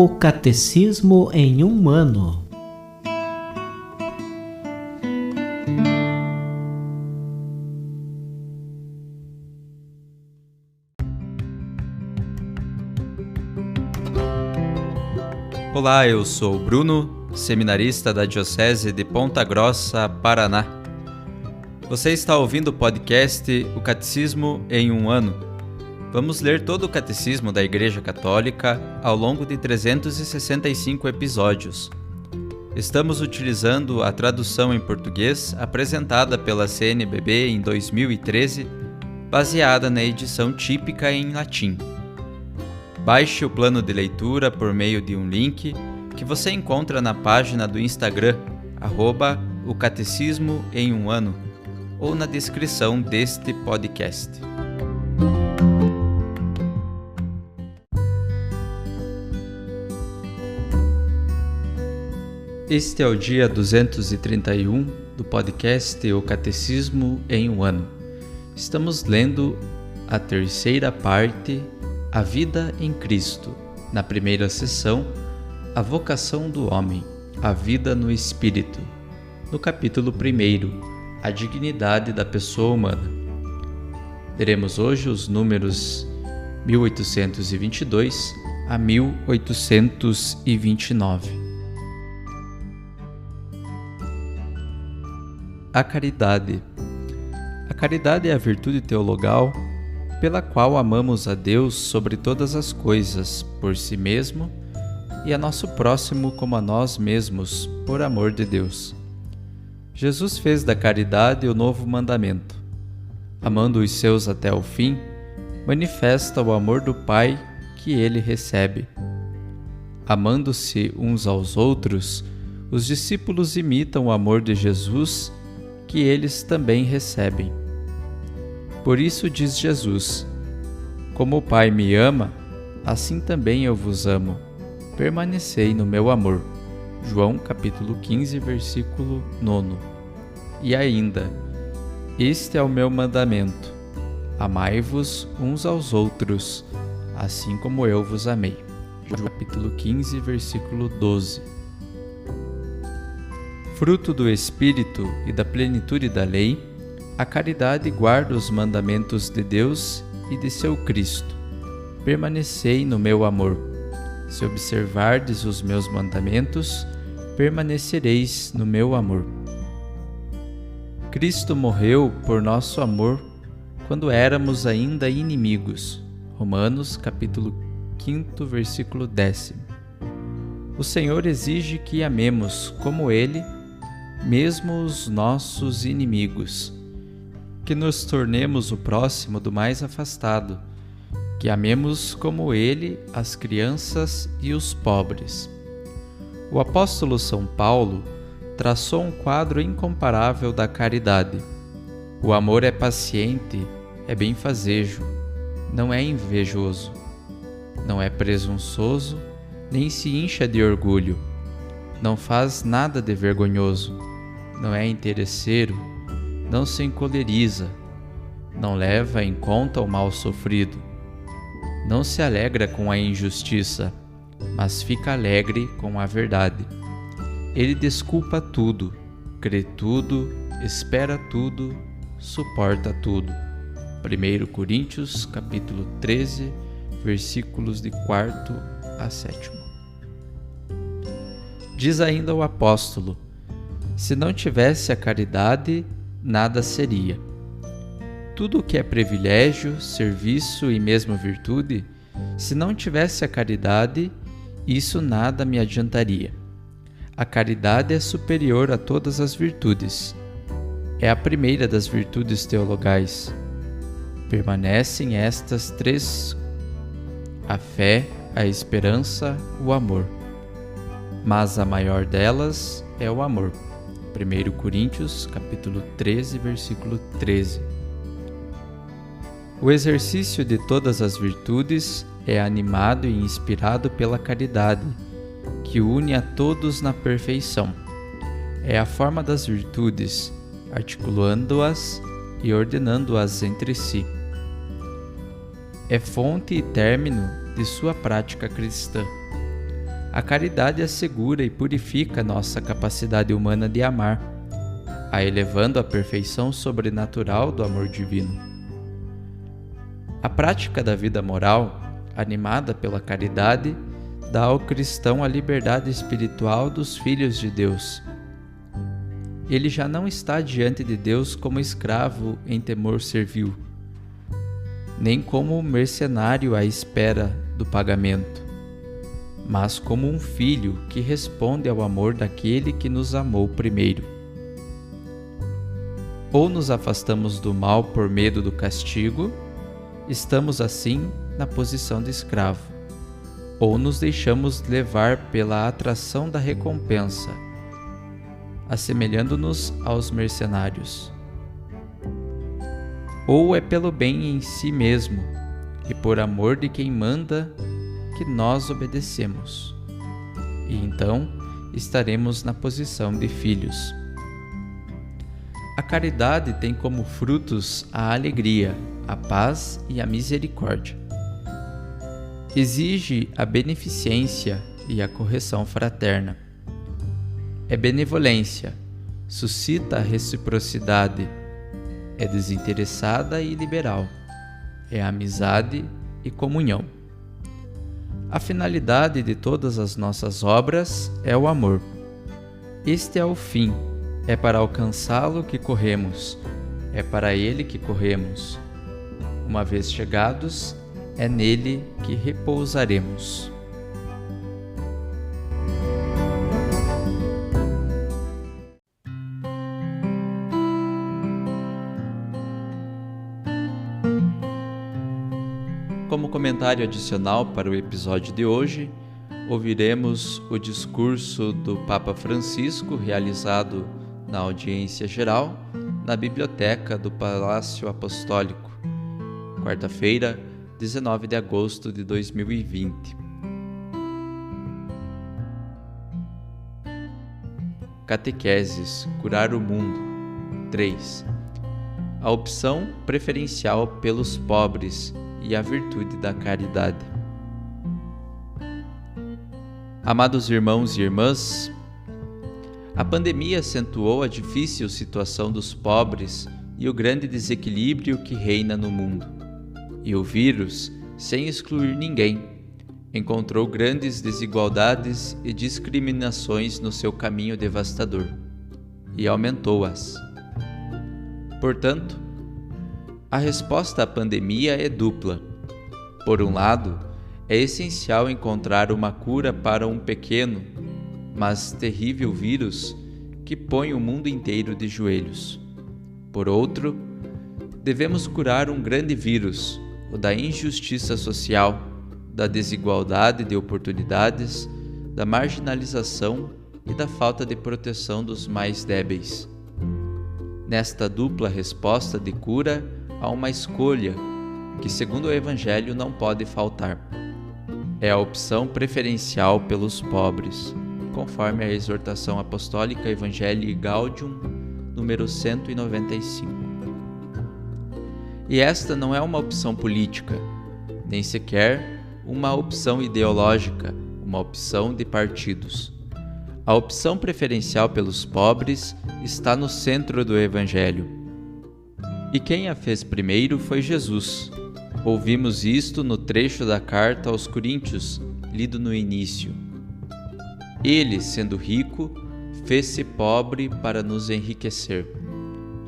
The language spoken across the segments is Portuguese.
O Catecismo em um ano. Olá, eu sou o Bruno, seminarista da Diocese de Ponta Grossa, Paraná. Você está ouvindo o podcast O Catecismo em um ano. Vamos ler todo o Catecismo da Igreja Católica ao longo de 365 episódios. Estamos utilizando a tradução em português apresentada pela CNBB em 2013, baseada na edição típica em latim. Baixe o plano de leitura por meio de um link que você encontra na página do Instagram, @o Catecismo em um ano, ou na descrição deste podcast. Este é o dia 231 do podcast O Catecismo em um ano. Estamos lendo a terceira parte, A Vida em Cristo. Na primeira sessão, A Vocação do Homem, a Vida no Espírito. No capítulo 1, A Dignidade da Pessoa Humana. Teremos hoje os números 1822 a 1829. A caridade. A caridade é a virtude teologal pela qual amamos a Deus sobre todas as coisas, por si mesmo, e a nosso próximo como a nós mesmos, por amor de Deus. Jesus fez da caridade o novo mandamento. Amando os seus até o fim, manifesta o amor do Pai que ele recebe. Amando-se uns aos outros, os discípulos imitam o amor de Jesus que eles também recebem. Por isso diz Jesus: Como o Pai me ama, assim também eu vos amo. Permanecei no meu amor. João capítulo 15, versículo 9. E ainda: Este é o meu mandamento: amai-vos uns aos outros, assim como eu vos amei. João capítulo 15, versículo 12. Fruto do Espírito e da plenitude da lei, a caridade guarda os mandamentos de Deus e de seu Cristo. Permanecei no meu amor. Se observardes os meus mandamentos, permanecereis no meu amor. Cristo morreu por nosso amor quando éramos ainda inimigos. Romanos capítulo 5, versículo 10. O Senhor exige que amemos como Ele, mesmo os nossos inimigos, que nos tornemos o próximo do mais afastado, que amemos como Ele as crianças e os pobres. O apóstolo São Paulo traçou um quadro incomparável da caridade. O amor é paciente, é benfazejo, não é invejoso, não é presunçoso, nem se incha de orgulho, não faz nada de vergonhoso, não é interesseiro, não se encoleriza, não leva em conta o mal sofrido, não se alegra com a injustiça, mas fica alegre com a verdade. Ele desculpa tudo, crê tudo, espera tudo, suporta tudo. 1 Coríntios, capítulo 13, versículos de 4 a 7. Diz ainda o apóstolo: se não tivesse a caridade, nada seria. Tudo o que é privilégio, serviço e mesmo virtude, se não tivesse a caridade, isso nada me adiantaria. A caridade é superior a todas as virtudes. É a primeira das virtudes teologais. Permanecem estas três: a fé, a esperança, o amor. Mas a maior delas é o amor. 1 Coríntios, capítulo 13, versículo 13. O exercício de todas as virtudes é animado e inspirado pela caridade, que une a todos na perfeição. É a forma das virtudes, articulando-as e ordenando-as entre si. É fonte e término de sua prática cristã. A caridade assegura e purifica nossa capacidade humana de amar, a elevando à perfeição sobrenatural do amor divino. A prática da vida moral, animada pela caridade, dá ao cristão a liberdade espiritual dos filhos de Deus. Ele já não está diante de Deus como escravo em temor servil, nem como mercenário à espera do pagamento, mas como um filho que responde ao amor daquele que nos amou primeiro. Ou nos afastamos do mal por medo do castigo, estamos assim na posição de escravo, ou nos deixamos levar pela atração da recompensa, assemelhando-nos aos mercenários. Ou é pelo bem em si mesmo e por amor de quem manda que nós obedecemos, e então estaremos na posição de filhos. A caridade tem como frutos a alegria, a paz e a misericórdia. Exige a beneficência e a correção fraterna. É benevolência, suscita a reciprocidade, é desinteressada e liberal, é amizade e comunhão. A finalidade de todas as nossas obras é o amor. Este é o fim, é para alcançá-lo que corremos, é para ele que corremos. Uma vez chegados, é nele que repousaremos. Como comentário adicional para o episódio de hoje, ouviremos o discurso do Papa Francisco realizado na audiência geral na Biblioteca do Palácio Apostólico, quarta-feira, 19 de agosto de 2020. Catequeses, curar o mundo. 3. A opção preferencial pelos pobres e a virtude da caridade. Amados irmãos e irmãs, a pandemia acentuou a difícil situação dos pobres e o grande desequilíbrio que reina no mundo. E o vírus, sem excluir ninguém, encontrou grandes desigualdades e discriminações no seu caminho devastador, e aumentou-as. Portanto, a resposta à pandemia é dupla. Por um lado, é essencial encontrar uma cura para um pequeno, mas terrível vírus que põe o mundo inteiro de joelhos. Por outro, devemos curar um grande vírus, o da injustiça social, da desigualdade de oportunidades, da marginalização e da falta de proteção dos mais débeis. Nesta dupla resposta de cura, há uma escolha que, segundo o Evangelho, não pode faltar. É a opção preferencial pelos pobres, conforme a exortação apostólica Evangelii Gaudium, número 195. E esta não é uma opção política, nem sequer uma opção ideológica, uma opção de partidos. A opção preferencial pelos pobres está no centro do Evangelho. E quem a fez primeiro foi Jesus. Ouvimos isto no trecho da carta aos Coríntios, lido no início. Ele, sendo rico, fez-se pobre para nos enriquecer.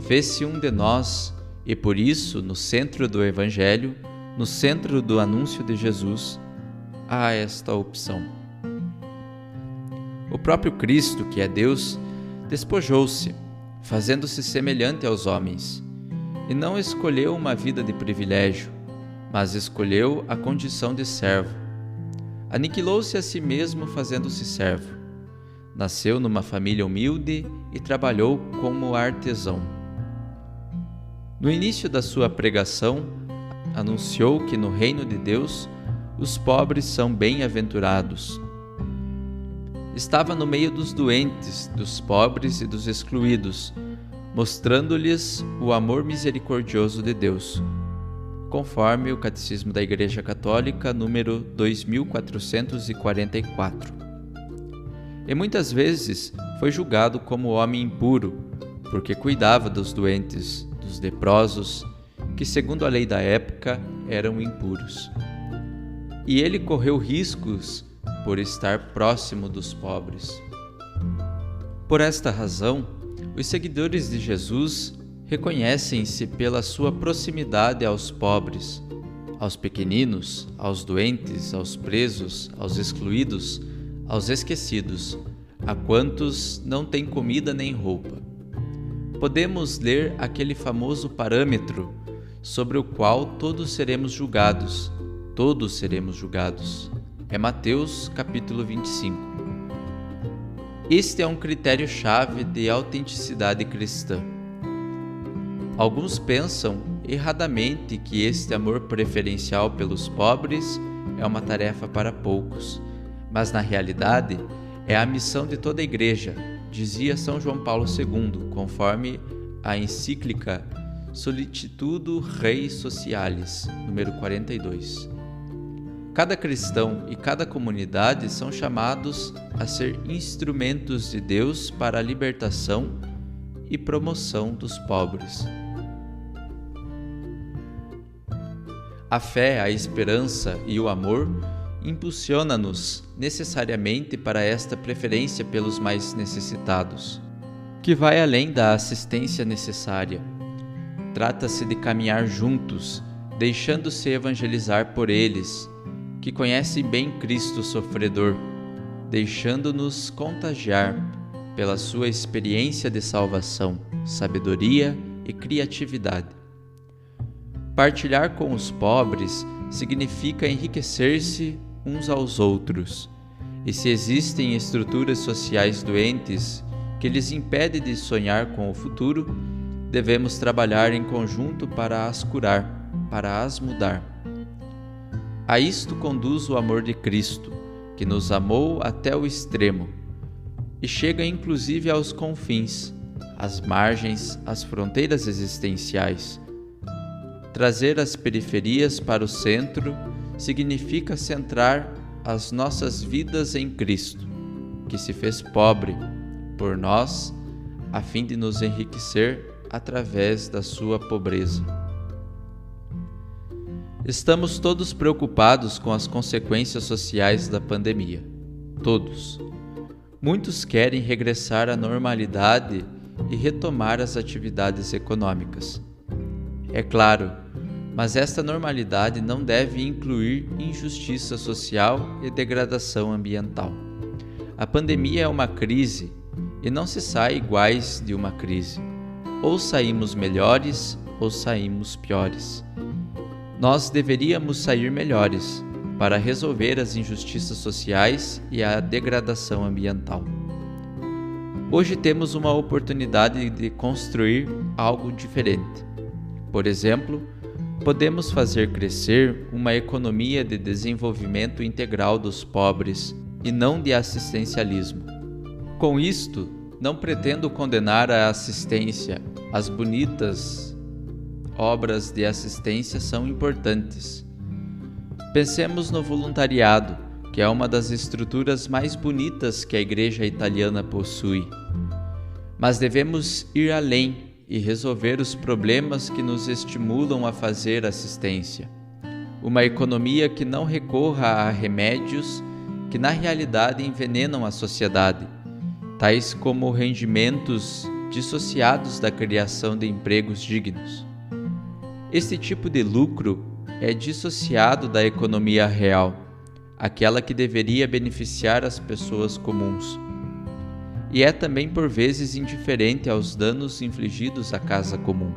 Fez-se um de nós, e por isso, no centro do Evangelho, no centro do anúncio de Jesus, há esta opção. O próprio Cristo, que é Deus, despojou-se, fazendo-se semelhante aos homens, e não escolheu uma vida de privilégio, mas escolheu a condição de servo. Aniquilou-se a si mesmo fazendo-se servo. Nasceu numa família humilde e trabalhou como artesão. No início da sua pregação, anunciou que no reino de Deus os pobres são bem-aventurados. Estava no meio dos doentes, dos pobres e dos excluídos, mostrando-lhes o amor misericordioso de Deus, conforme o Catecismo da Igreja Católica, número 2444. e muitas vezes foi julgado como homem impuro, porque cuidava dos doentes, dos leprosos, que segundo a lei da época eram impuros. E ele correu riscos por estar próximo dos pobres. Por esta razão, os seguidores de Jesus reconhecem-se pela sua proximidade aos pobres, aos pequeninos, aos doentes, aos presos, aos excluídos, aos esquecidos, a quantos não têm comida nem roupa. Podemos ler aquele famoso parâmetro sobre o qual todos seremos julgados. É Mateus capítulo 25. Este é um critério-chave de autenticidade cristã. Alguns pensam erradamente que este amor preferencial pelos pobres é uma tarefa para poucos, mas na realidade é a missão de toda a Igreja, dizia São João Paulo II, conforme a encíclica Solicitudo Rei Socialis, número 42. Cada cristão e cada comunidade são chamados a ser instrumentos de Deus para a libertação e promoção dos pobres. A fé, a esperança e o amor impulsiona-nos necessariamente para esta preferência pelos mais necessitados, que vai além da assistência necessária. Trata-se de caminhar juntos, deixando-se evangelizar por eles, que conhecem bem Cristo sofredor, deixando-nos contagiar pela sua experiência de salvação, sabedoria e criatividade. Partilhar com os pobres significa enriquecer-se uns aos outros, e se existem estruturas sociais doentes que lhes impedem de sonhar com o futuro, devemos trabalhar em conjunto para as curar, para as mudar. A isto conduz o amor de Cristo, que nos amou até o extremo, e chega inclusive aos confins, às margens, às fronteiras existenciais. Trazer as periferias para o centro significa centrar as nossas vidas em Cristo, que se fez pobre por nós, a fim de nos enriquecer através da sua pobreza. Estamos todos preocupados com as consequências sociais da pandemia. Todos. Muitos querem regressar à normalidade e retomar as atividades econômicas. É claro, mas esta normalidade não deve incluir injustiça social e degradação ambiental. A pandemia é uma crise e não se sai iguais de uma crise. Ou saímos melhores ou saímos piores. Nós deveríamos sair melhores para resolver as injustiças sociais e a degradação ambiental. Hoje temos uma oportunidade de construir algo diferente. Por exemplo, podemos fazer crescer uma economia de desenvolvimento integral dos pobres e não de assistencialismo. Com isto, não pretendo condenar a assistência. As bonitas obras de assistência são importantes. Pensemos no voluntariado, que é uma das estruturas mais bonitas que a Igreja italiana possui. Mas devemos ir além e resolver os problemas que nos estimulam a fazer assistência. Uma economia que não recorra a remédios que na realidade envenenam a sociedade, tais como rendimentos dissociados da criação de empregos dignos. Este tipo de lucro é dissociado da economia real, aquela que deveria beneficiar as pessoas comuns. E é também por vezes indiferente aos danos infligidos à casa comum.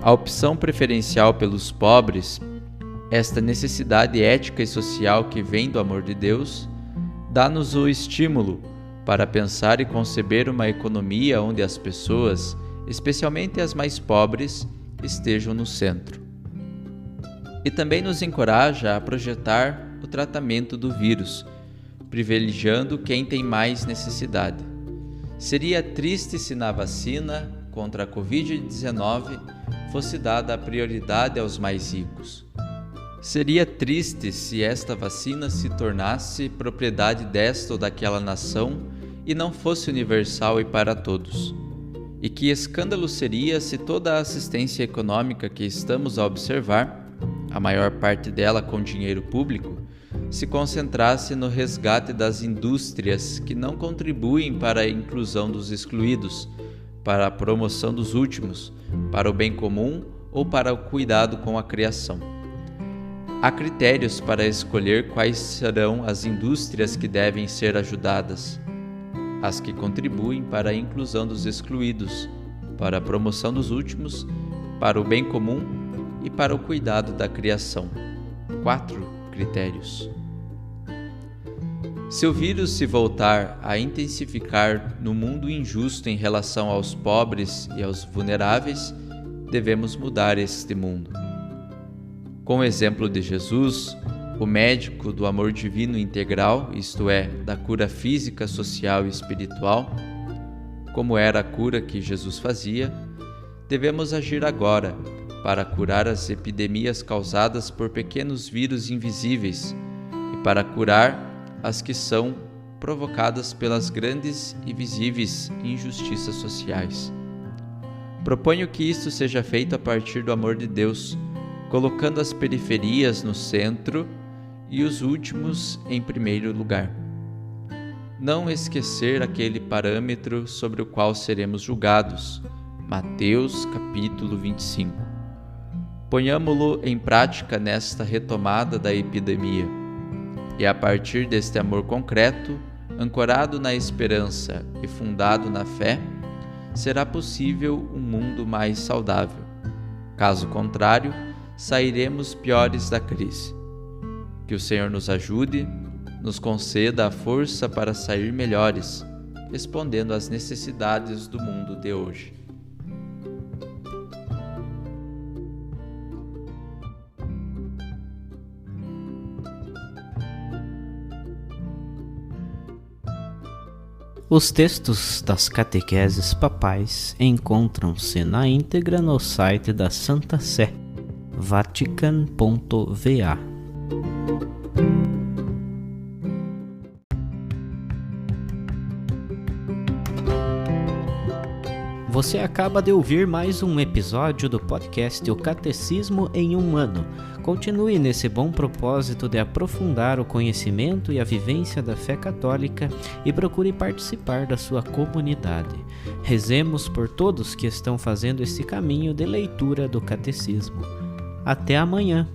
A opção preferencial pelos pobres, esta necessidade ética e social que vem do amor de Deus, dá-nos o estímulo para pensar e conceber uma economia onde as pessoas, especialmente as mais pobres, estejam no centro. E também nos encoraja a projetar o tratamento do vírus, privilegiando quem tem mais necessidade. Seria triste se na vacina contra a Covid-19 fosse dada a prioridade aos mais ricos. Seria triste se esta vacina se tornasse propriedade desta ou daquela nação e não fosse universal e para todos. E que escândalo seria se toda a assistência econômica que estamos a observar, a maior parte dela com dinheiro público, se concentrasse no resgate das indústrias que não contribuem para a inclusão dos excluídos, para a promoção dos últimos, para o bem comum ou para o cuidado com a criação. Há critérios para escolher quais serão as indústrias que devem ser ajudadas: as que contribuem para a inclusão dos excluídos, para a promoção dos últimos, para o bem comum e para o cuidado da criação. 4 critérios. Se o vírus se voltar a intensificar no mundo injusto em relação aos pobres e aos vulneráveis, devemos mudar este mundo. Com o exemplo de Jesus, o médico do amor divino integral, isto é, da cura física, social e espiritual, como era a cura que Jesus fazia, devemos agir agora para curar as epidemias causadas por pequenos vírus invisíveis e para curar as que são provocadas pelas grandes e visíveis injustiças sociais. Proponho que isto seja feito a partir do amor de Deus, colocando as periferias no centro e os últimos em primeiro lugar. Não esquecer aquele parâmetro sobre o qual seremos julgados. Mateus capítulo 25. Ponhamo-lo em prática nesta retomada da epidemia. E a partir deste amor concreto, ancorado na esperança e fundado na fé, será possível um mundo mais saudável. Caso contrário, sairemos piores da crise. Que o Senhor nos ajude, nos conceda a força para sair melhores, respondendo às necessidades do mundo de hoje. Os textos das catequeses papais encontram-se na íntegra no site da Santa Sé, vatican.va. Você acaba de ouvir mais um episódio do podcast O Catecismo em um Ano. Continue nesse bom propósito de aprofundar o conhecimento e a vivência da fé católica e procure participar da sua comunidade. Rezemos por todos que estão fazendo esse caminho de leitura do Catecismo. Até amanhã!